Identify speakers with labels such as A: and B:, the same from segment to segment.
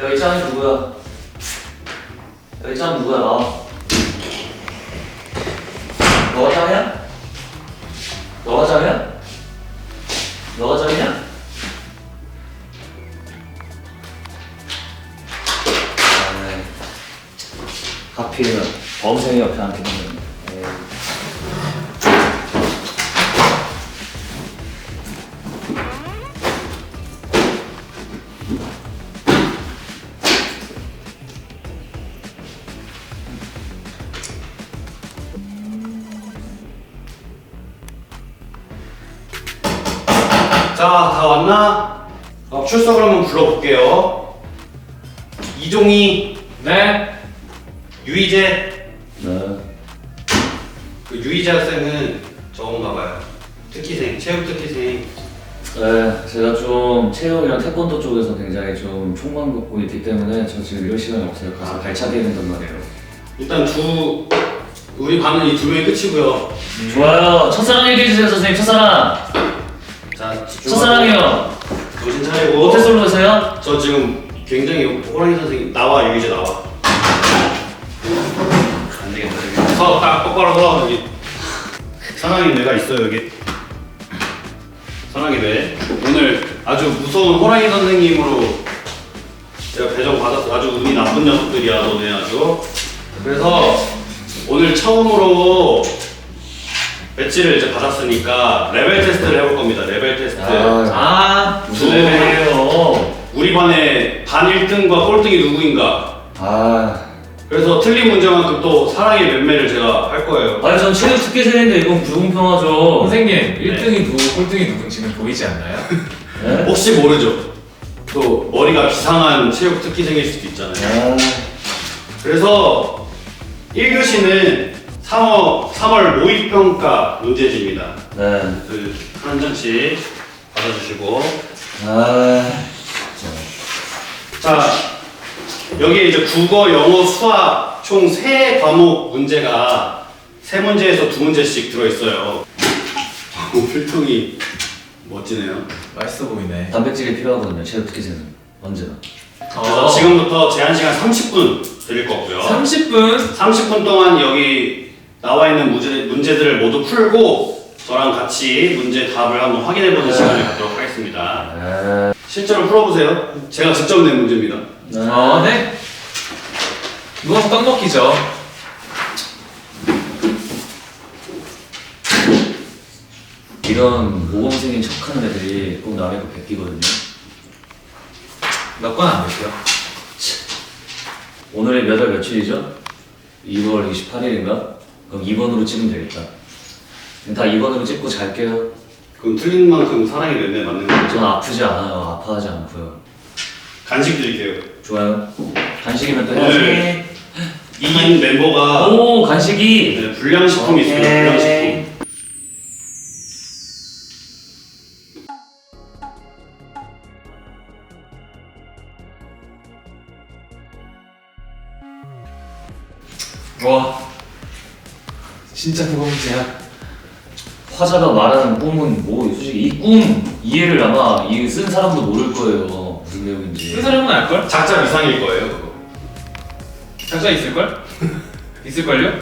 A: 여기 짱이 누구야? 여기 짱 누구야? 나와. 너가 짱이야? 너가 짱이야? 너가 짱이야? 하필이면 범생이 옆에 앉혀놓는.
B: 자, 다 왔나? 출석을 한번 불러볼게요. 이종희,
C: 네.
B: 유희재.
A: 네.
B: 그 유희재 학생은 저건가 봐요. 특기생, 체육 특기생.
A: 네, 제가 좀 체육이랑 태권도 쪽에서 굉장히 좀 총만 갖고 있기 때문에 저 지금 이럴 시간이 없어요. 가서 발차기해야 된단 말이에요.
B: 일단 우리 반은 이 두 명이 끝이고요.
A: 좋아요. 첫사랑 얘기해주세요, 선생님. 첫사랑.
B: 자,
A: 첫사랑이요.
B: 정신 차리고.
A: 모태솔로 오세요?
B: 저 지금 굉장히 호랑이 선생님 나와, 유희재 나와. 안 되겠다, 여기. 딱 똑바로 서라, 여기. 사랑이 뇌가 있어요, 여기. 사랑이 뇌. 오늘 아주 무서운 호랑이 선생님으로 제가 배정 받았어. 아주 운이 나쁜 녀석들이야, 너네 아주. 그래서 오늘 처음으로 배지를 이제 받았으니까 레벨 테스트를 해볼 겁니다. 레벨 테스트.
A: 무슨
B: 네.
A: 레벨이에요?
B: 우리 반의 반 1등과 꼴등이 누구인가. 그래서 틀린 문제만큼 또 사랑의 맴매를 제가 할 거예요.
A: 아니 전 체육 특기생인데 이건 불공평하죠.
C: 선생님, 1등이 누구, 꼴등이 누군지는 보이지 않나요?
A: 네?
B: 혹시 모르죠. 또 머리가 기상한 체육 특기생일 수도 있잖아요. 그래서 1교시는 3월 모의평가 문제집니다.
A: 네.
B: 한 장씩 받아주시고. 자, 여기 이제 국어, 영어, 수학 총 3과목 문제가 3문제에서 2문제씩 들어있어요. 필통이 멋지네요.
C: 맛있어 보이네.
A: 단백질이 필요하거든요. 체육 특기생은 언제나.
B: 그래서 지금부터 제한시간 30분 드릴 거고요.
C: 30분?
B: 30분 동안 여기 나와 있는 문제들을 모두 풀고 저랑 같이 문제 답을 한번 확인해보는 시간을 갖도록 하겠습니다. 실제로 풀어보세요. 제가 직접 낸 문제입니다.
C: 네. 누워서 떡 먹기죠.
A: 이런 모범생인 척하는 애들이 꼭 남의 거 베끼거든요.
C: 몇 건 안 될게요.
A: 오늘의 몇 월 며칠이죠? 2월 28일인가? 그럼 2번으로 찍으면 되겠다. 다 2번으로 찍고 잘게요.
B: 그럼 틀린 만큼 사랑이 맺네 맞는 거죠?
A: 전 아프지 않아요. 아파하지 않고요.
B: 간식 드릴게요.
A: 좋아요. 간식이면 또
B: 네.
A: 해야지.
B: 이긴 멤버가
A: 오 간식이.
B: 네, 불량식품이 있습니다. 불량식품.
C: 와. 진짜 그거 문제야.
A: 화자가 말하는 꿈은 뭐 솔직히 이 꿈 이해를 아마 이 쓴 사람도 모를 거예요. 무슨 내용인지.
C: 쓴 사람은 알걸?
B: 작자 이상일 거예요. 그거.
C: 작자 있을걸? 있을걸요?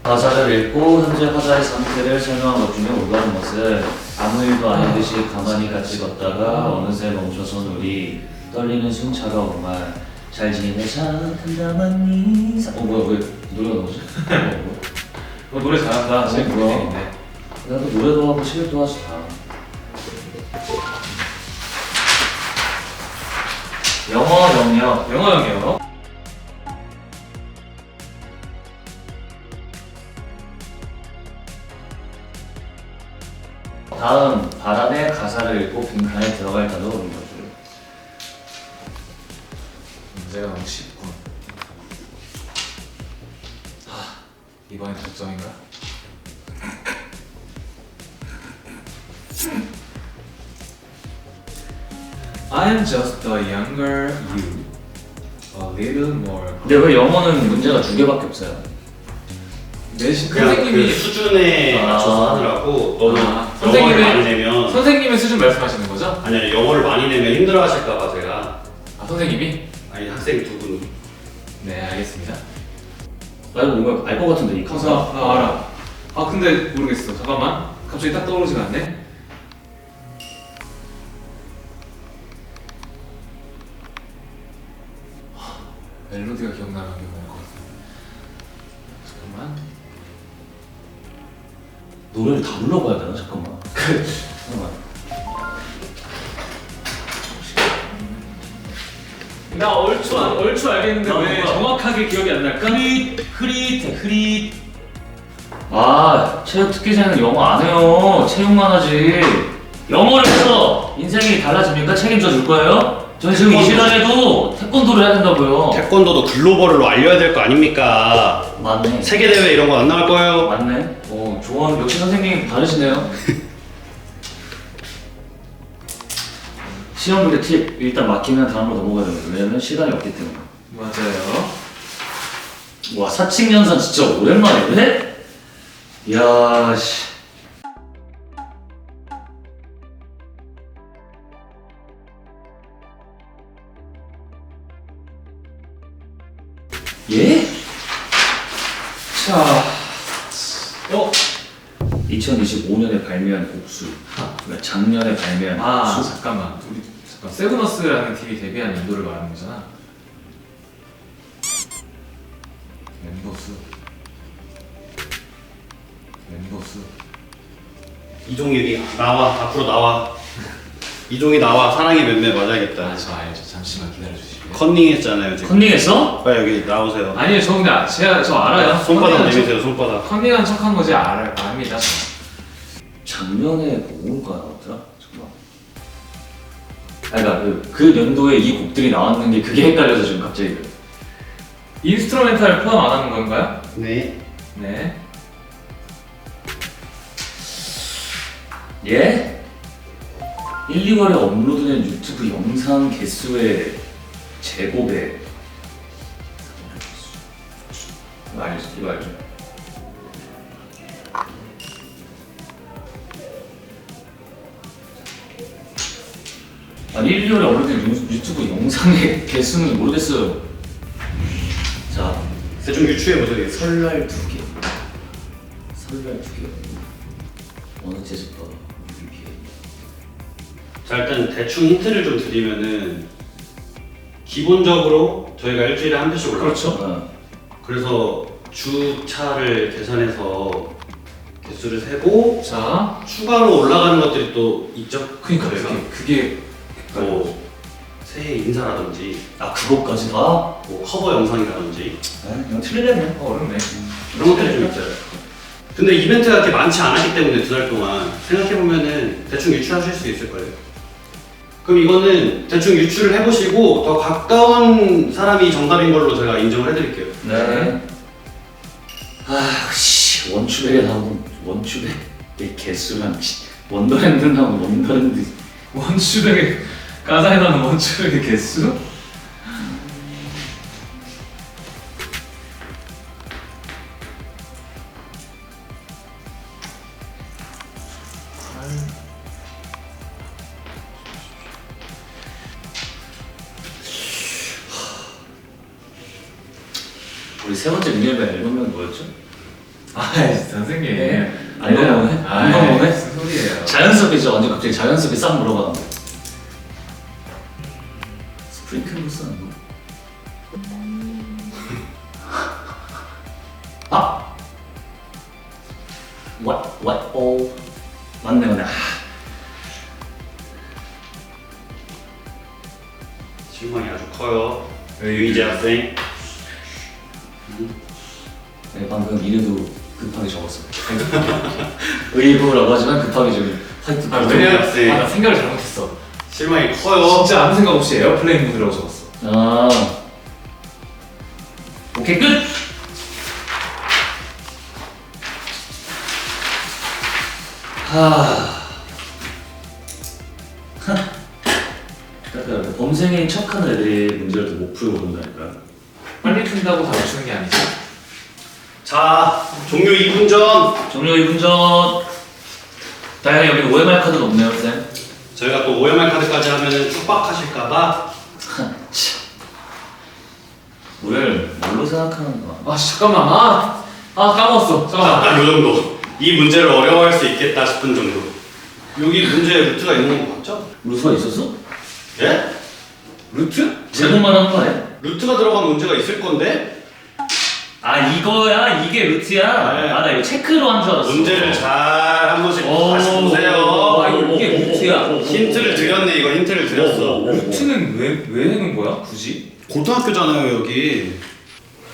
A: 가사를 읽고 현재 화자의 상태를 설명한 것 중에 올바른 것을 아무 일도 아닌 듯이 가만히 같이 걷다가 어느새 멈춰선 우리 떨리는 숨차가 오말 잘 지내자 담담한 이상. 뭐야 왜 노래가 나오지?
C: 너 노래 잘한다. 제
A: 뭐야?
C: 고민인데.
A: 나도 노래도 하고 체육도 하지 다. 영어 영역.
C: 영어 영어.
A: 다음 바람의 가사를 읽고 빈칸에 들어갈 단어 고른 거죠.
C: 문제가 너무 쉽군. 이번엔 독점인가? I am just a younger you, a little more.
A: 근데 왜 영어는 문제가 2개밖에 없어요?
C: 내신
B: 그냥
C: 선생님이
B: 그 수준에 맞춰서 하더라고. 너도 영어를 많이 내면
C: 선생님의 수준 말씀하시는 거죠?
B: 아니 영어를 많이 내면 힘들어하실까봐 제가
C: 선생님이?
B: 아니 학생 두 분.
C: 네, 알겠습니다.
A: 나 이거 뭔가 알 것 같은데 이
C: 가사,
A: 가사.
C: 나 알아. 아, 근데 모르겠어. 잠깐만. 갑자기 딱 떠오르지가 않네. 멜로디가 기억나는 게 뭔 것 같아. 잠깐만.
A: 노래를 다 불러봐야 되나? 잠깐만. 잠깐만.
C: 나 얼추 알겠는데
A: 나
C: 왜
A: 뭔가-
C: 정확하게 기억이 안 날까?
A: 흐릿. 아, 체육 특기생은 영어 안 해요. 체육만 하지. 영어를 해서 인생이 달라집니까? 책임져 줄 거예요? 저는 지금 이 시간에도 태권도를 해야 된다고요.
B: 태권도도 글로벌로 알려야 될 거 아닙니까?
A: 맞네.
B: 세계 대회 이런 거 안 나올 거예요.
A: 맞네. 좋아. 역시 선생님 다르시네요. 시험 볼 때 팁 일단 막히면 다음으로 넘어가야 됩니다. 왜냐면 시간이 없기 때문에.
C: 맞아요.
A: 와, 사칙연산 진짜 오랜만에 해? 이야, 씨. 예?
C: 자,
A: 2025년에 발매한 곡수. 그러니까 작년에 발매한
C: 아
A: 곡수.
C: 잠깐만. 우리 잠깐 세븐어스라는 팀이 데뷔한 연도를 말하는 거잖아. 멤버 수.
B: 이종일이 나와 앞으로 나와. 이종이 나와 사랑의 맴매 맞아야겠다.
C: 아, 저 알죠. 잠시만 기다려 주시고요.
B: 컨닝했잖아요 지금.
A: 컨닝했어?
B: 빨리 여기 나오세요.
C: 아니요, 저 근데 저 알아요.
B: 손바닥
C: 컨닝한
B: 내미세요 손바닥.
C: 척- 컨닝한 척한 거지 압니다.
A: 작년에 뭐가 나왔더라? 잠깐만. 그러니까 그 연도에 이 곡들이 나왔는 게 그게 헷갈려서 지금 갑자기 그래.
C: 인스트루멘탈 포함 안 하는 건가요?
B: 네.
C: 네.
A: 예? 1, 2월에 업로드된 유튜브 영상 개수의 제곱에 이거 알죠? 이거 알죠? 아니 1, 2월에 업로드된 유튜브 영상의 개수는 모르겠어요. 자,
B: 대충 유추해보세요.
A: 설날 2개 설날 2개 어느 제주도
B: 자 일단 대충 힌트를 좀 드리면은 기본적으로 저희가 일주일에 한 편씩 올라가요.
A: 그렇죠.
B: 그래서 주차를 계산해서 개수를 세고
C: 자,
B: 추가로 올라가는 것들이 또 있죠.
C: 그러니까
B: 저희가
C: 그게
B: 뭐 새해 인사라든지
A: 아 그것까지 다?
B: 뭐 커버 영상이라든지
A: 그냥 틀리네.
C: 어렵네.
B: 이런 것들이 좀 있어요. 근데 이벤트가 그렇게 많지 않았기 때문에 두 달 동안 생각해보면은 대충 유추하실 수 있을 거예요. 그럼 이거는 대충 유추를 해보시고 더 가까운 사람이 정답인 걸로 제가 인정을 해드릴게요.
A: 네. 아, 씨, 원추백에 나오는 원추백의 개수랑 원더랜드 나오는 원더랜드.
C: 원추백의 가사에 나오는 원추백의 개수?
A: 우리 세 번째 미니앨범 앨범명 뭐였죠?
C: 아이 선생님.
A: 아니, 너무 해? 너무 해?
C: 무슨 소리예요?
A: 자연스럽게 진짜 완전 갑자기 자연스럽게 싹 물어가는 거. 스프링클루스 아니고? 아! What, oh. 맞네.
B: 실망이 아주 커요.
C: 네,
B: 유이재 학생.
A: 네, 방금 이름도 급하게 적었어. 의부라고 하지만 급하게 지금 화이트
C: 아,
A: 보드.
B: 왜냐면- 학생.
C: 나 생각을 잘못했어.
B: 실망이 커요.
C: 진짜 아무 생각 없이 에어플레인 모드라고 적었어.
A: 아. 오케이, 끝! 그러니까 범생인 척하는 애들이 문제를 또 못 풀고 그런다니까.
C: 빨리 푼다고 다 맞추는 게 아니죠.
B: 자, 종료 2분 전.
A: 종료 2분 전. 다행히 여기 OMR 카드는 없네요, 쌤.
B: 저희가 또 OMR 카드까지 하면은 축박하실까봐
A: 우리를 뭘로 생각하는 거야?
C: 아 잠깐만 까먹었어. 잠깐만.
B: 딱 요 정도. 이 문제를 어려워할 수 있겠다 싶은 정도. 여기 문제에 루트가 있는 거 맞죠?
A: 루트가 있었어?
B: 예?
C: 루트?
A: 제목만 하는 거 아니야?
B: 루트가 들어간 문제가 있을 건데
A: 아 이거야? 이게 루트야?
B: 네.
A: 아 나 이거 체크로 한 줄 알았어.
B: 문제를 잘 한 번씩
A: 오,
B: 다시 보세요.
C: 아, 이게 루트야?
B: 힌트를 드렸네. 이거 힌트를 드렸어.
C: 루트는 왜 해놓은 거야? 굳이?
B: 고등학교잖아요 여기.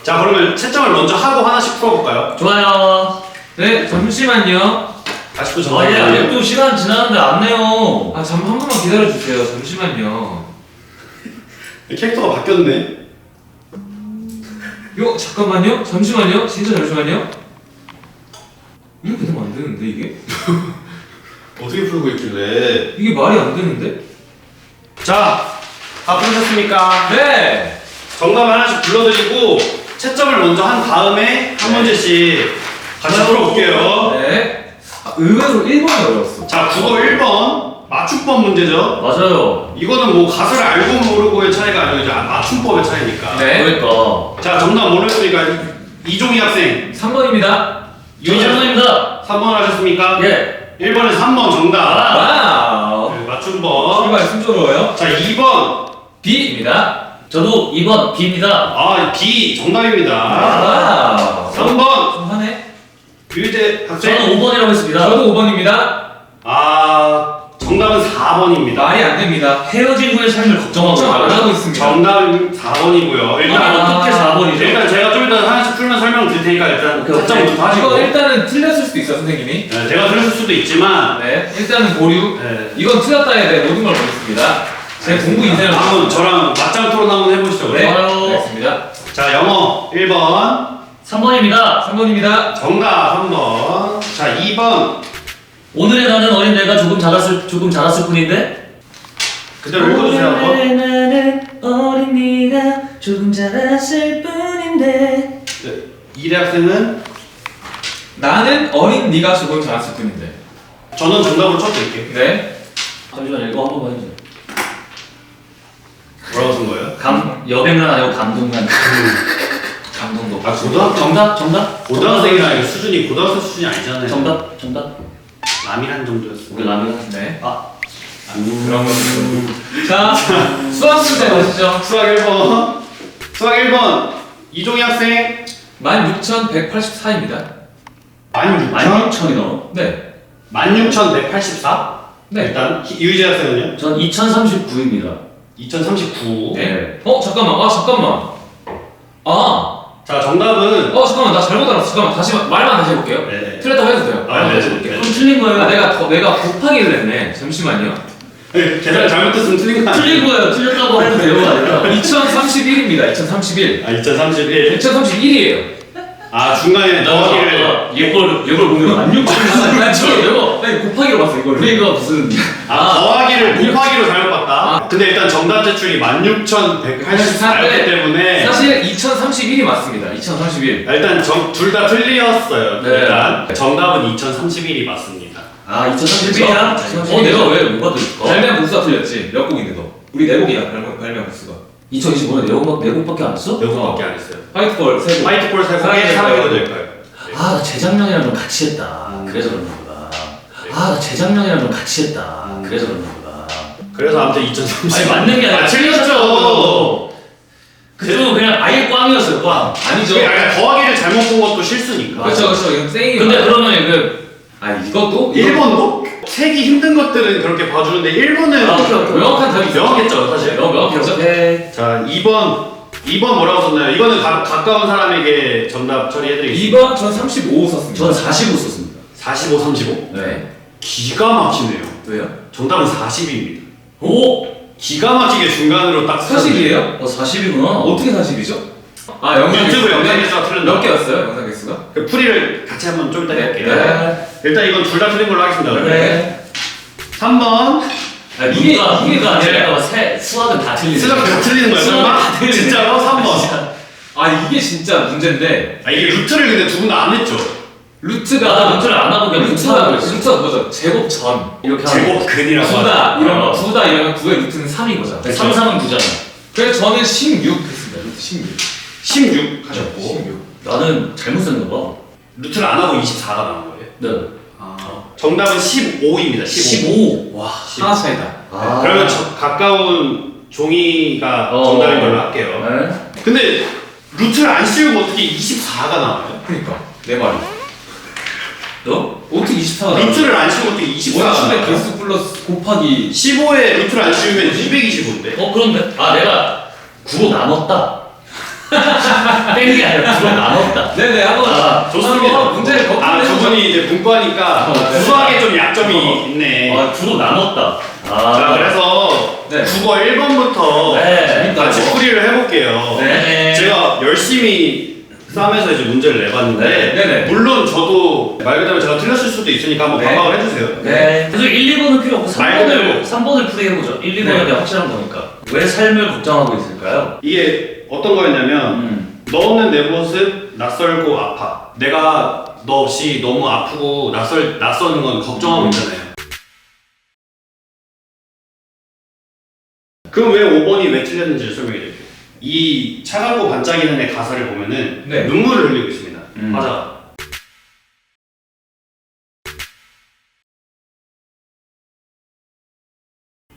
B: 자 그러면 채점을 먼저 하고 하나씩 풀어볼까요?
A: 좋아요.
C: 네 잠시만요.
B: 아직도
A: 아니
B: 정답이
A: 아직도 시간 지났는데 안 내요.
C: 한 번만 기다려주세요. 잠시만요.
B: 캐릭터가 바뀌었네.
C: 잠깐만요. 잠시만요. 진짜 잠시만요. 이렇게 되면 안 되는데 이게?
B: 어떻게 풀고 있길래?
C: 이게 말이 안 되는데?
B: 자, 다 풀으셨습니까?
C: 네.
B: 정답을 하나씩 불러드리고 채점을 먼저 한 다음에 한 문제씩 같이 풀어볼게요.
C: 네. 의외로 1번이 어려웠어.
B: 자, 국어 1번 맞춤법 문제죠.
A: 맞아요.
B: 이거는 뭐 가사를 알고 모르고의 차이가 아니고 이제 맞춤법의 차이니까.
C: 네.
A: 그러니까.
B: 자, 정답 모르겠으니까 이종희 학생
C: 3번입니다.
A: 유정입니다.
B: 3번 하셨습니까?
A: 예.
B: 1번에 3번 정답.
C: 와우.
B: 네, 맞춤법.
C: 출발 순조로워요.
B: 자, 2번.
C: B입니다.
A: 저도 2번 B입니다.
B: 아, B 정답입니다.
C: 와우.
B: 3번.
C: 좀 하네.
B: 유재 학생.
A: 저는 5번이라고 했습니다.
C: 저도 5번입니다.
B: 정답은 4번입니다.
C: 말이 안 됩니다.
A: 헤어진 후의 삶을 걱정하고
C: 걱정 안
A: 있다고요?
C: 하고 있습니다.
B: 정답은 4번이고요.
A: 아니
B: 일단
A: 어떻게 4번이죠?
B: 일단 제가 좀 이따 하나씩 풀면 설명 드릴 테니까 일단
A: 오케이,
B: 채점부터 하시고.
C: 이건 일단은 틀렸을 수도 있어 선생님이.
B: 네, 제가 틀렸을 수도 있지만
C: 네. 일단은 보류.
B: 네.
C: 이건 틀렸다에 대해 모든 걸 보겠습니다. 제 공부 인생을
B: 한번 저랑 맞짱 토론 한번 해보시죠.
C: 네.
A: 좋아요.
C: 알겠습니다.
B: 자, 영어 1번
A: 3번입니다.
C: 3번입니다.
B: 정답 3번. 자, 2번
A: 오늘의 나는 어린 내가 조금 자랐을 뿐인데.
B: 그대로 읽어주세요 한번.
A: 오늘의 나는 어린 네가 조금 자랐을 뿐인데.
B: 네. 이대 학생은
C: 나는 어린 네가 조금 자랐을 뿐인데.
B: 저는 정답으로 쳐드릴게요.
C: 네.
A: 잠시만 이거 한 번만 해주세요.
B: 뭐라고 쓴 거예요?
A: 여백란 아니고 감동란.
C: 감동도.
B: 아, 고등학교
A: 정답.
B: 고등학생이라 이거 수준이 고등학생 수준이 아니잖아요.
A: 정답.
B: 남이란 정도였어.
A: 우리 라면.
C: 네.
A: 그런
C: 거. 자, 수학 문제 보시죠.
B: 수학 1번. 수학 1번. 이종희 학생
C: 16,184입니다.
B: 16,000.
A: 16,000이 넘어.
C: 네.
B: 16,184?
C: 네.
B: 일단 유희재 학생은요?
A: 전 2039입니다.
B: 2039.
A: 네.
C: 잠깐만.
B: 자, 정답은
C: 잠깐만. 나 잘못 알았어. 잠깐만. 말만 다시 해볼게요.
B: 네.
C: 틀렸다고 해도 돼요.
B: 아,
C: 말만
B: 네,
C: 다시
B: 네,
C: 해볼게요.
B: 네.
A: 그럼 틀린 거예요.
C: 내가 곱하기를 했네. 잠시만요.
B: 계산 잘못했으면 틀린 거 아니에요?
A: 틀린 거예요. 틀렸다고 해도 돼요가 아니라.
C: 2031입니다. 2031.
B: 2031.
C: 2031이에요.
B: 중간에 더하기를.
A: 이걸 보면 16,000.
C: 나 곱하기로 봤어 이거를.
A: 우리가 무슨.
B: 더하기를 곱하기로 잘못 봤다. 근데 일단 정답 제출이 16,184였기 때문에
C: 사실 2031이 맞습니다. 2031.
B: 일단 둘 다 틀렸어요.
C: 네.
B: 일단 정답은 2031이 맞습니다.
A: 2031이야? 내가 왜 뭐가 들을까?
C: 발명 부수가 틀렸지. 몇 곡인데 너? 우리 네 곡이야 발명 부수가.
A: 2025년 네 곡밖에 안 했어?
B: 내고밖에 안 했어요.
C: 화이트볼 세 곡.
B: 화이트볼 세
C: 사랑의
B: 곡에
C: 사랑의
B: 300이 될 거예요.
A: 나 재작년이랑 좀 같이 했다. 그래서 그런 거구나. 나 재작년이랑 좀 같이 했다. 그래서 그런 거구나.
B: 그래서 아무튼 2030.
A: 아니 맞는 게 아니라
B: 틀렸죠.
A: 그쪽은 그냥 아예 꽝이었어요. 꽝.
C: 아니죠.
B: 그러니까 더하기를 잘못 본 것도 실수니까.
C: 그렇죠. 이건 땡이.
A: 근데 그러면
C: 이것도
B: 1번도? 세기 힘든 것들은 그렇게 봐주는데 1번은
A: 오케이.
C: 명확한 답이 있어.
B: 명확했죠, 사실.
C: 명확했죠.
A: 오케이.
B: 자, 2번 뭐라고 썼나요? 이거는 가까운 사람에게 정답 처리해드리겠습니다.
C: 2번 전 35 썼습니다.
A: 저는 45 썼습니다.
B: 45, 35?
C: 네.
B: 기가 막히네요.
C: 왜요?
B: 정답은 40입니다.
A: 오!
B: 기가 막히게 중간으로 딱
C: 40이에요?
A: 40이구나.
C: 어떻게 40이죠?
B: 유튜브 영상 개수가 틀렸나?
C: 몇 개였어요? 영상 개수가?
B: 그 풀이를 같이 한번 좀 이따 해볼게요.
C: 네.
B: 일단 이건 둘 다 틀린 걸로 하겠습니다.
A: 네.
B: 3번.
A: 이게가 아니라 수학은 다 틀리네.
B: 수학 다 틀리는 거야,
A: 수학은
B: 설마?
A: 다 틀리네.
B: 진짜로? 3번.
C: 이게 진짜 문제인데
B: 이게 루트를 근데 두 분 다 안 했죠?
A: 나도 루트를 안 하고 그냥 루트하고 그랬어.
C: 루트가 뭐죠? 제곱 전 이렇게 하는
B: 제곱 근이라고
C: 부다 이런 거
A: 어.
C: 부다 이러면 9의 루트는 3인 거죠.
A: 3, 3은 9잖아.
C: 그래서 저는 16 했습니다. 루트 16.
B: 16 하셨고
C: 16.
A: 나는 잘못 쓴 거 봐.
B: 루트를 안 하고 24가 나온 거예요.
A: 네.
B: 정답은 15입니다. 15.
A: 15.
C: 와, 하나 차이다.
A: 아.
B: 그러면 가까운 종이가
A: 어.
B: 정답인 걸로 할게요.
A: 네.
B: 근데 루트를 안 씌우고 어떻게 24가 나와요?
C: 그러니까 내 말이.
A: 너?
C: 어떻게 24가
B: 루트를 안 씌우고 어떻게 24가
C: 원심의
B: 나와요?
C: 개수 플러스 곱하기
B: 15에 루트를 안 씌우면 225인데?
A: 그런데? 아, 내가 9로 나눴다. 뺀 게 아니라 9로 나눴다.
C: 네네 한번
A: 아,
B: 좋습니다.
C: 문제를
B: 두 분이 이제 문과니까
C: 네.
B: 구수하게 좀 약점이 있네.
A: 아, 9로 나눴다.
B: 자, 그래서
C: 네.
B: 국어 1번부터
A: 네.
B: 같이 풀이를 해볼게요.
A: 네.
B: 제가 열심히 싸움에서 이제 문제를 내봤는데
C: 네. 네네.
B: 물론 저도 말 그대로 제가 틀렸을 수도 있으니까 한번
C: 네.
B: 반박을 해주세요.
A: 네. 그래서 1, 2번은 필요 없고
B: 말 그대로.
A: 3번을 풀이해보죠. 1, 2번은
C: 네.
A: 그냥 확실한 거니까. 왜 삶을 걱정하고 있을까요?
B: 이게 어떤 거였냐면 너는 내 모습 낯설고 아파. 내가 너 없이 너무 아프고 낯서는 건 걱정하고 있잖아요. 그럼 왜 5번이 왜 틀렸는지를 설명해 드릴게요. 이 차갑고 반짝이는 애 가사를 보면은
C: 네.
B: 눈물을 흘리고 있습니다.
A: 음.
B: 맞아.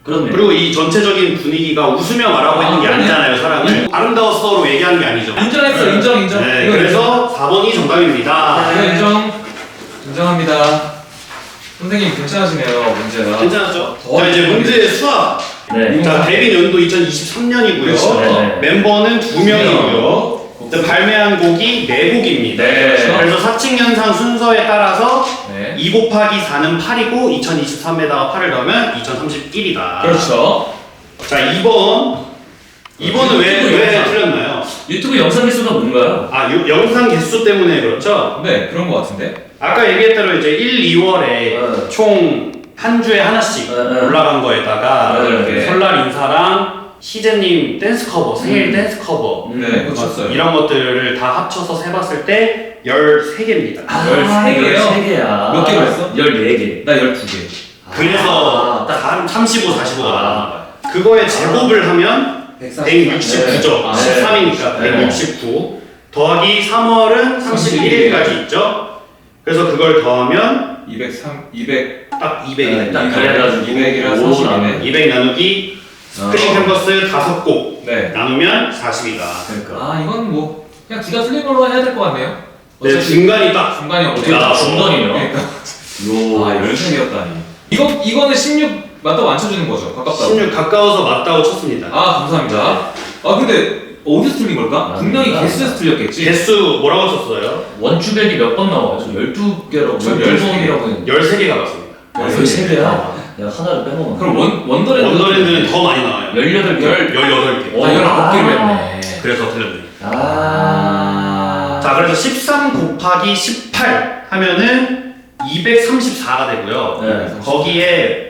A: 그렇네.
B: 그리고 이 전체적인 분위기가 웃으며 말하고 있는 게
C: 그러네.
B: 아니잖아요, 사람을. 아름다웠어로 얘기하는 게 아니죠.
C: 인정했어 인정 인정.
B: 네,
C: 이거
B: 그래서 4번이 정답입니다.
C: 이거 인정합니다. 선생님 괜찮으시네요 문제가.
B: 괜찮았죠?
C: 더
B: 자, 이제
C: 어려운
B: 문제 수학.
A: 네.
B: 자, 데뷔 연도 2023년이고요.
C: 그렇죠.
A: 네.
B: 멤버는 2명이고요. 발매한 곡이 4곡입니다.
A: 네.
B: 그래서 사칙연산 순서에 따라서
C: 네.
B: 2 곱하기 4는 8이고 2023에다가 8을 넣으면 2031이다.
C: 그렇죠.
B: 자, 2번은 왜 틀렸나요?
A: 유튜브 영상 개수가 뭔가요?
B: 아, 영상 개수 때문에 그렇죠?
C: 네 그런 거 같은데.
B: 아까 얘기했대로 이제 1, 2월에
A: 네.
B: 총 한 주에 하나씩
A: 네.
B: 올라간 거에다가
A: 네.
B: 이렇게 설날 인사랑 희재님 댄스 커버, 생일 댄스 커버
C: 네 그거 쳤어요.
B: 이런 것들을 다 합쳐서 세봤을 때 13개입니다.
C: 13개요?
A: 13개야.
C: 몇 개로 했어?
A: 14개.
C: 나 12개.
B: 그래서 딱 35, 45가 나온 거야. 그거에 제곱을 하면 169죠.
C: 아,
B: 13이니까
A: 네.
B: 169 더하기 3월은 31일까지 있죠. 그래서 그걸 더하면
C: 200
B: 딱 200이
A: 딱 그래가지고
C: 200이랑
A: 오,
C: 40이네.
B: 200 나누기 스크린 캔버스 5곡
C: 네.
B: 나누면 40이다.
A: 그러니까.
C: 아 이건 뭐 그냥 둘 다 틀린 걸로 해야 될 것 같네요.
B: 네,
C: 어차피
B: 중간이 딱
C: 중간이 어떻게
B: 야,
A: 중간이네요.
C: 그러니까.
A: 요.
C: 아 13개였다니. 이거는 16 맞다고 안 쳐주는 거죠? 가깝다고.
B: 16 가까워서 맞다고 쳤습니다.
C: 아 감사합니다. 아 근데 어디서 틀린 걸까?
A: 아,
C: 분명히
A: 그러니까.
C: 개수에서 틀렸겠지.
B: 개수 뭐라고 쳤어요?
A: 원주백이 몇 번 나와요? 저 12개라고.
C: 저
A: 12번이라고 했는데.
B: 13개가 맞습니다.
A: 13개야? 내가 하나를 빼먹었네.
C: 그럼 원더랜드
B: 원더랜드는 더 많이 나와요.
A: 18개.
B: 18개.
C: 아 19개로 했네.
B: 그래서 틀렸네.
C: 아.
B: 자, 그래서 13 곱하기 18 하면은 234가 되고요.
A: 네.
B: 거기에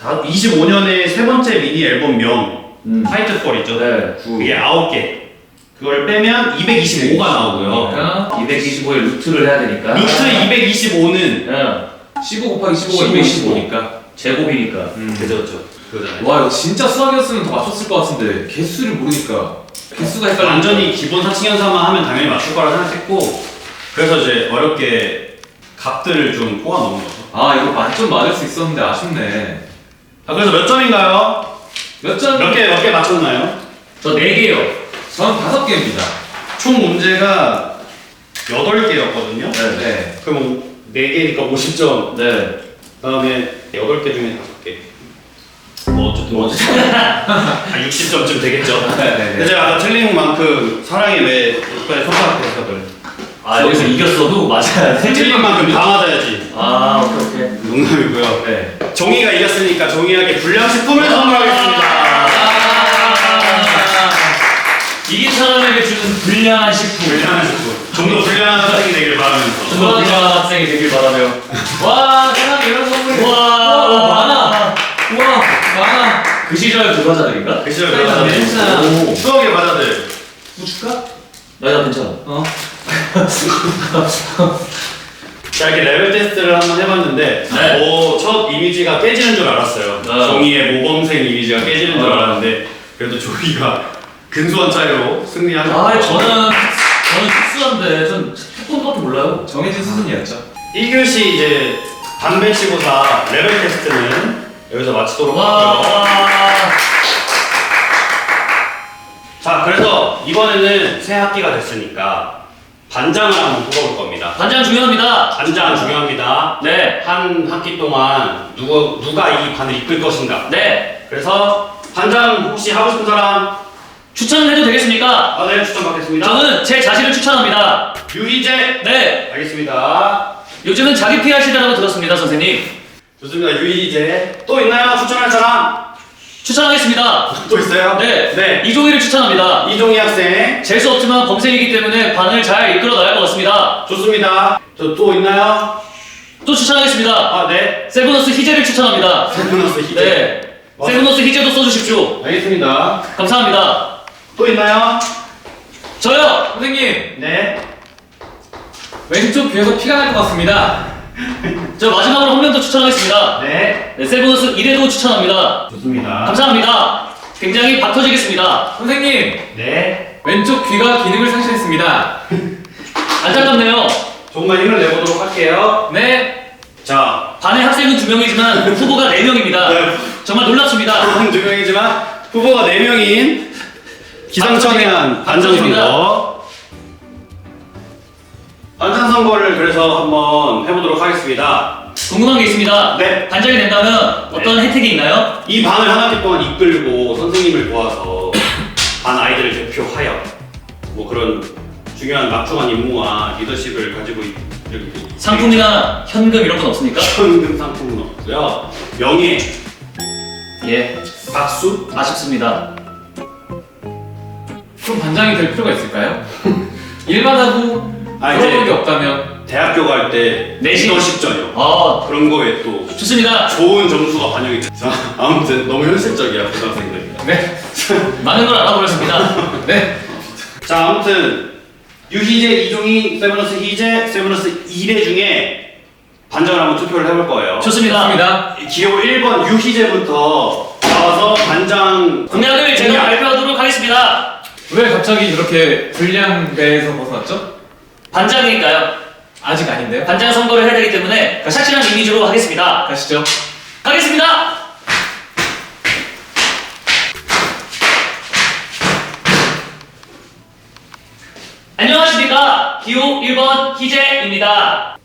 B: 25년의 세 번째 미니 앨범 명 타이틀걸이죠.
A: 네.
B: 그게 9개. 그걸 빼면 225가 나오고요.
C: 그러니까
A: 225에 루트를 해야 되니까.
B: 루트 225는
A: 네.
C: 15 곱하기 15가 225니까.
A: 제곱이니까.
B: 그죠. 그거잖아요.
C: 와 이거 진짜 수학이었으면 더 맞췄을 것 같은데 개수를 모르니까 개수가 헷갈려.
B: 완전히 기본 사칙연산만 하면 당연히 맞출 거라 생각했고, 그래서 이제 어렵게 값들을 좀 꼬아 넣은 거죠.
C: 아 이거 만점 맞을 수 있었는데 아쉽네.
B: 자, 그래서 몇 점인가요?
C: 몇 점?
B: 몇 개 맞췄나요?
A: 저 4개요.
C: 전 5개입니다.
B: 총 문제가 8개였거든요.
C: 네.
B: 그럼 4개니까 50점.
A: 네.
B: 그다음에 8개 중에 5개. 뭐 어쨌든 60점쯤 되겠죠. 근데
C: 네.
B: 제가 아까 틀린 만큼 사랑에 왜 이빨에 손가락에서 그래.
A: 아, 여기서 이겼어도 맞아야 돼.
B: 틀린 만큼 다 맞아야지.
A: 아, 오케이.
B: 농담이고요.
A: 네.
B: 종이가 이겼으니까 종이에게 불량식품을 선물하겠습니다.
A: 이긴 사람에게 주는 불량한 식품.
B: 불량한 식품. 좀 더 불량한 학생이 되길 바라면서.
A: 좀 더 불량한 학생이 되길 바라며.
C: 와 세상에 이런 선물이.
A: 우와,
C: 많아. 우와 많아.
A: 그 시절 교과자들인가?
B: 그 시절
C: 그러니까
B: 여자들.
C: 괜찮아.
A: 오.
B: 추억의 과자들.
C: 뭐 줄까?
A: 나 괜찮아.
B: 자, 이렇게 레벨 테스트를 한번 해봤는데,
A: 네.
B: 첫 이미지가 깨지는 줄 알았어요.
A: 아.
B: 종이의 모범생 이미지가 깨지는 줄 알았는데, 그래도 종이가 근소한 차이로 승리하셨고.
A: 아 저는 특수한데 전 태권도밖에 몰라요.
C: 정해진 수준이었죠.
B: 1교시 이제 반배치고사 레벨 테스트는 여기서 마치도록
A: 와.
B: 하고요. 자, 그래서 이번에는 새 학기가 됐으니까 반장을 한번 뽑아볼 겁니다.
A: 반장 중요합니다.
B: 반장 중요합니다.
A: 네.
B: 한 학기 동안 누가 이 반을 이끌 것인가.
A: 네.
B: 그래서 반장 혹시 하고 싶은 사람?
A: 추천을 해도 되겠습니까?
B: 아, 네, 추천 받겠습니다.
A: 저는 제 자신을 추천합니다.
B: 유희재.
A: 네.
B: 알겠습니다.
A: 요즘은 자기 PR 시대라고 들었습니다, 선생님.
B: 좋습니다. 유희재. 또 있나요? 추천할 사람?
A: 추천하겠습니다.
B: 또 있어요?
A: 네.
B: 네.
A: 이종희를 추천합니다.
B: 이종희 학생.
A: 잴 수 없지만 범생이기 때문에 반을 잘 이끌어 나갈 것 같습니다.
B: 좋습니다. 저 또 있나요?
A: 또 추천하겠습니다.
B: 아, 네.
A: 세브너스 희재를 추천합니다.
B: 세브너스 희재.
A: 네. 세브너스 희재도 써주십시오.
B: 알겠습니다.
A: 감사합니다.
B: 또 있나요?
A: 저요.
C: 선생님,
B: 네.
C: 왼쪽 귀에서 피가 날 것 같습니다.
A: 저 마지막으로 한 명 더 추천하겠습니다.
B: 네.
A: 네, 세브너스 이래도 추천합니다.
B: 좋습니다.
A: 감사합니다. 굉장히 박 터지겠습니다.
C: 선생님,
B: 네.
C: 왼쪽 귀가 기능을 상실했습니다.
A: 안타깝네요.
B: 조금만 힘을 내보도록 할게요.
C: 네,
B: 자,
A: 반의 학생은 2명이지만 후보가 4명입니다.
B: 네.
A: 정말 놀랍습니다.
B: 한 2명이지만 후보가 4명인 기상천외한 반장선거. 반장선거를 그래서 한번 해보도록 하겠습니다.
A: 궁금한 게 있습니다.
B: 네.
A: 반장이 된다면 어떤 혜택이 있나요?
B: 이 반을 한 학기 동안 이끌고 선생님을 도와서 반 아이들을 대표하여 뭐 그런 중요한 막중한 임무와 리더십을 가지고 이렇게
A: 상품이나 현금 이런 건 없습니까?
B: 현금 상품은 없고요. 명예,
A: 예,
B: 박수.
A: 아쉽습니다.
C: 그럼 반장이 될 필요가 있을까요? 일만 하고
B: 아,
C: 그런
B: 이제
C: 게 없다면
B: 대학교 갈 때
A: 내신.
B: 리더십 전형
A: 아,
B: 그런 거에 또
A: 좋습니다.
B: 좋은 점수가 반영이 돼. 자, 아무튼 너무 현실적이야 고등학생들.
C: 네,
A: 많은 걸 알아버렸습니다.
C: 네,
B: 자, 아무튼 유희재, 이종희, 세브너스 희재, 세브너스 이대 중에 반장을 한번 투표를 해볼 거예요.
A: 좋습니다.
C: 좋습니다.
B: 기호 1번 유희재부터 나와서 반장
A: 공약을 제가 발표하도록 하겠습니다.
C: 왜 갑자기 이렇게 불량배에서 벗어났죠?
A: 반장이니까요.
C: 아직 아닌데요?
A: 반장 선거를 해야 되기 때문에 확실한 이미지로 하겠습니다.
C: 가시죠.
A: 가겠습니다. 안녕하십니까. 기호 1번 희재입니다.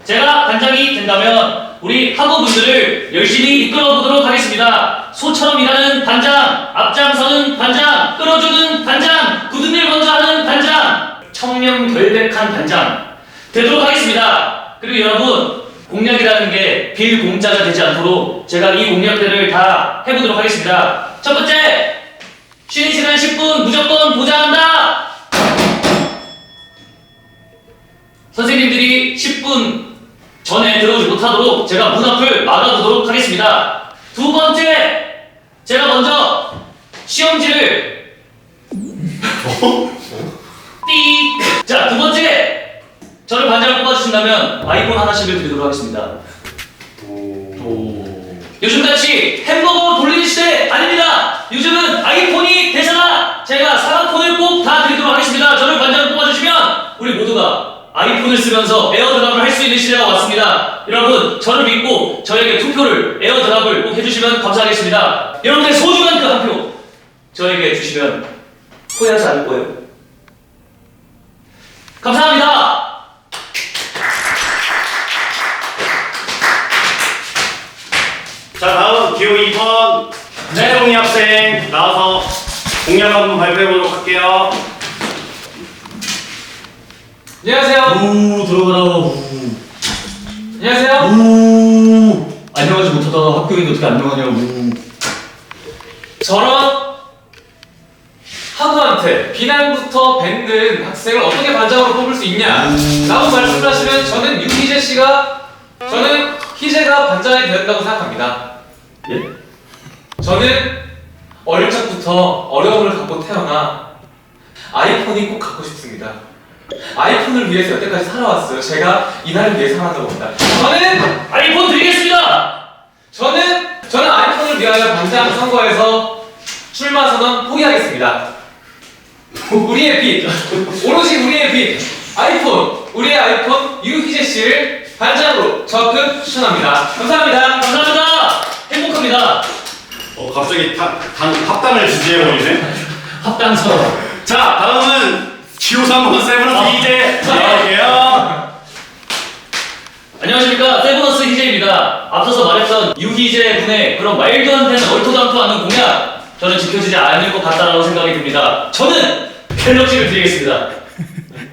A: 제가 반장이 된다면 우리 학우분들을 열심히 이끌어 보도록 하겠습니다. 소처럼 일하는 반장, 앞장서는 반장, 끌어주는 반장, 굳은 일 먼저 하는 반장, 청명결백한 반장 되도록 하겠습니다. 그리고 여러분, 공약이라는 게 빌공짜가 되지 않도록 제가 이 공약들을 다 해보도록 하겠습니다. 첫 번째, 쉬는 시간 10분 무조건 보장한다. 선생님들이 10분 전에 들어오지 못하도록 제가 문 앞을 막아두도록 하겠습니다. 두 번째, 제가 먼저 시험지를 띡. 자, 두 번째, 저를 반장을 뽑아주신다면 아이폰 하나씩을 드리도록 하겠습니다. 요즘같이 햄버거 돌리는 시대 아닙니다. 요즘은 아이폰이 대세다. 제가 사과폰을 꼭 다 드리도록 하겠습니다. 저를 반장을 뽑아주시면 우리 모두가 아이폰을 쓰면서 에어드랍을 할 수 있는 시대가 왔습니다. 여러분, 저를 믿고 저에게 투표를, 에어드랍을 꼭 해주시면 감사하겠습니다. 여러분의 소중한 그 한 표 저에게 주시면 후회하지 않을 거예요. 감사합니다.
B: 자, 다음 기호 2번 최종희 학생 나와서 공약 한번 발표해보도록 할게요.
C: 안녕하세요.
A: 우 들어가라. 우.
C: 안녕하세요.
A: 우. 안녕하지 못하다가 학교인데 어떻게 안녕하냐. 우.
C: 저런 학우한테 비난부터 뱉는 학생을 어떻게 반장으로 뽑을 수 있냐? 라고 말씀을 하시면 저는 유희재 씨가 저는 희재가 반장이 되었다고 생각합니다.
A: 예?
C: 저는 어릴 적부터 어려움을 갖고 태어나 아이폰이 꼭 갖고 싶습니다. 아이폰을 위해서 여태까지 살아왔어요. 제가 이 날을 위해 살았다고 봅니다. 저는
A: 아이폰 드리겠습니다.
C: 저는 아이폰을 위하여 반장 선거에서 출마 선언 포기하겠습니다. 우리의 빛, 오로지 우리의 빛, 아이폰, 우리의 아이폰 유희재 씨를 반장으로 적극 추천합니다. 감사합니다.
A: 감사합니다. 행복합니다.
B: 갑자기 합당을 지지해버리네.
A: 합당서.
B: 자, 다음은 기호삼번 세븐어스 이제 나갈게요.
A: 안녕하십니까, 세브너스 희재입니다. 앞서서 말했던 유희재 군의 그런 말도 안 되는 얼토도 않고 하는 공약, 저는 지켜지지 않을 것 같다라고 생각이 듭니다. 저는 갤럭시를 드리겠습니다.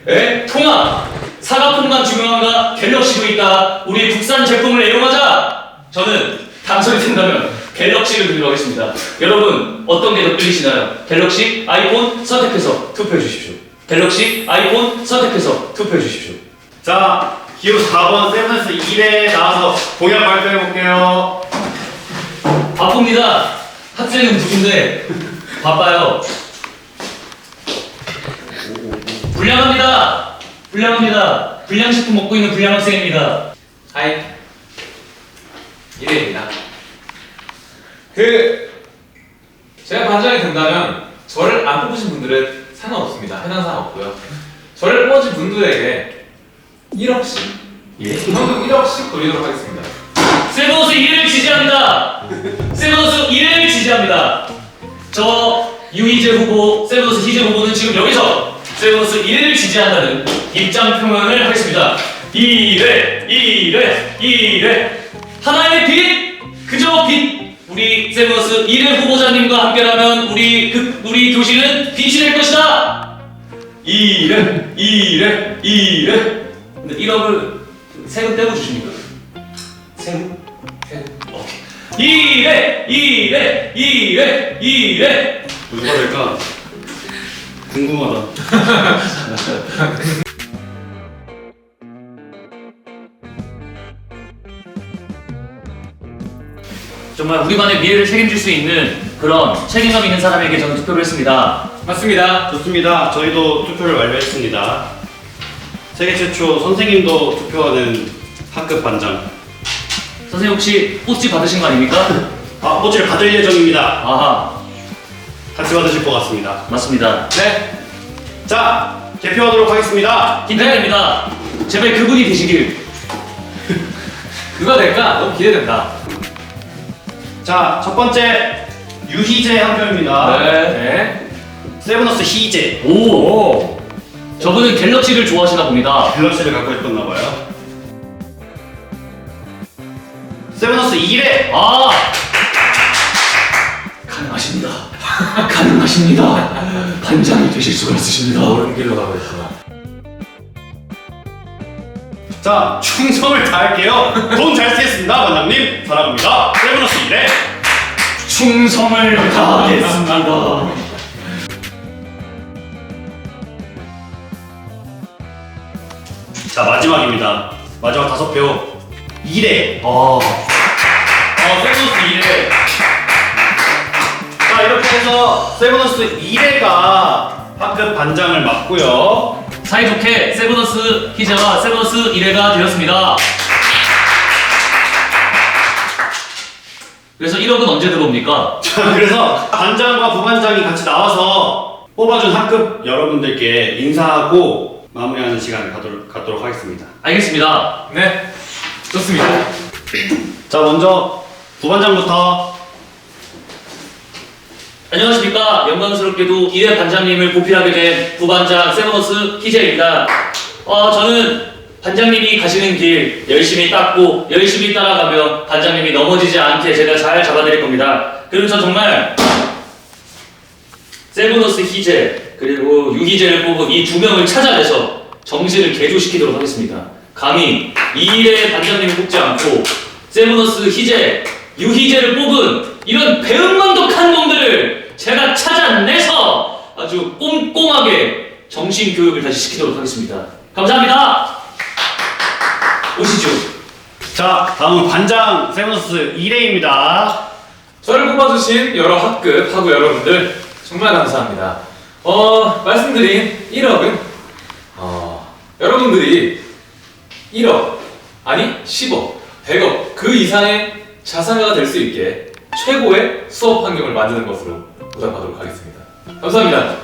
A: 네? 통합! 사과폰만 중요한가? 갤럭시도 있다. 우리 국산 제품을 애용하자! 저는 당선이 된다면 갤럭시를 드리도록 하겠습니다. 여러분, 어떤 게 더 끌리시나요? 갤럭시, 아이폰 선택해서 투표해 주십시오. 갤럭시, 아이폰 선택해서 투표해 주십시오.
B: 자, 기호 4번 세븐어스 1에 나와서 공약 발표해볼게요.
A: 바쁩니다. 학생은 누군데 바빠요. 불량합니다. 불량합니다. 불량식품 먹고 있는 불량 학생입니다.
C: 하이, 이래입니다. 제가 반장이 된다면 저를 안 뽑으신 분들은 상관없습니다. 해당 상관없고요. 저를 뽑아준 분들에게 1억씩, 현금 1억씩 돌리도록 하겠습니다.
A: 세브너스 1을 지지합니다. 세브너스 1을 지지합니다. 저 유희재 후보, 세브너스 희재 후보는 지금 여기서 세브너스 1을 지지한다는 입장 표명을 하겠습니다. 1회 하나의 빛, 그저 빛. 우리 세브너스 1회 후보자님과 함께라면 우리 교실은 빛이 될 것이다. 2회. 근데 1억을 세금 떼고 주십니까? 세금? 오케이. 2회.
B: 누가 될까? 궁금하다.
A: 정말 우리만의 미래를 책임질 수 있는 그런 책임감 있는 사람에게 저는 투표를 했습니다.
C: 맞습니다.
B: 좋습니다. 저희도 투표를 완료했습니다. 세계 최초 선생님도 투표하는 학급 반장.
A: 선생님 혹시 뽀찌 받으신 거 아닙니까?
B: 뽀찌를 받을 예정입니다.
A: 아하,
B: 같이 받으실 것 같습니다.
A: 맞습니다.
C: 네.
B: 자, 개표하도록 하겠습니다.
A: 긴장됩니다. 제발 그분이 되시길.
C: 누가 될까? 너무 기대된다.
B: 자, 첫 번째 유희재 한 표입니다.
C: 네.
B: 세븐어스 희재.
A: 오, 저분은 갤럭시를 좋아하시나 봅니다.
B: 갤럭시를 갖고 있었나 봐요. 세븐어스 1회.
A: 아, 가능하십니다. 가능하십니다. 반장이 되실 수가 있으십니다.
C: 옳은 길로 가고 있구나.
B: 자, 충성을 다할게요. 돈 잘 쓰겠습니다, 반장님. 사랑합니다. 세븐어스 1회.
A: 충성을 다하겠습니다.
B: 자, 마지막입니다. 마지막 5표. 1회.
A: 세브너스 1회.
B: 자, 이렇게 해서 세븐어스 1회가 학급 반장을 맡고요.
A: 사이좋게 세브너스 희재와 세브너스 1회가 되었습니다. 그래서 1억은 언제 들어옵니까?
B: 자, 그래서 반장과 부반장이 같이 나와서 뽑아준 학급 여러분들께 인사하고 마무리하는 시간을 갖도록 하겠습니다.
A: 알겠습니다.
C: 네. 좋습니다.
B: 자, 먼저 부반장부터.
A: 안녕하십니까. 영광스럽게도 1회 반장님을 보필하게 된 부반장 세브너스 희재입니다. 저는 반장님이 가시는 길 열심히 닦고 열심히 따라가며 반장님이 넘어지지 않게 제가 잘 잡아드릴 겁니다. 그리고 저 정말 세브너스 희재 그리고 유희재를 뽑은 이 두 명을 찾아내서 정신을 개조시키도록 하겠습니다. 감히 2회 반장님을 뽑지 않고 세브너스 희재, 유희재를 뽑은 이런 배은망덕한 놈들을 제가 찾아내서 아주 꼼꼼하게 정신교육을 다시 시키도록 하겠습니다. 감사합니다. 오시죠.
B: 자, 다음은 반장 세븐어스 1회입니다.
C: 저를 뽑아주신 여러 학급 하고 여러분들 정말 감사합니다. 말씀드린 1억은 여러분들이 1억 아니 10억, 100억 그 이상의 자산가가 될 수 있게 최고의 수업 환경을 만드는 것으로 보답하도록 하겠습니다. 감사합니다.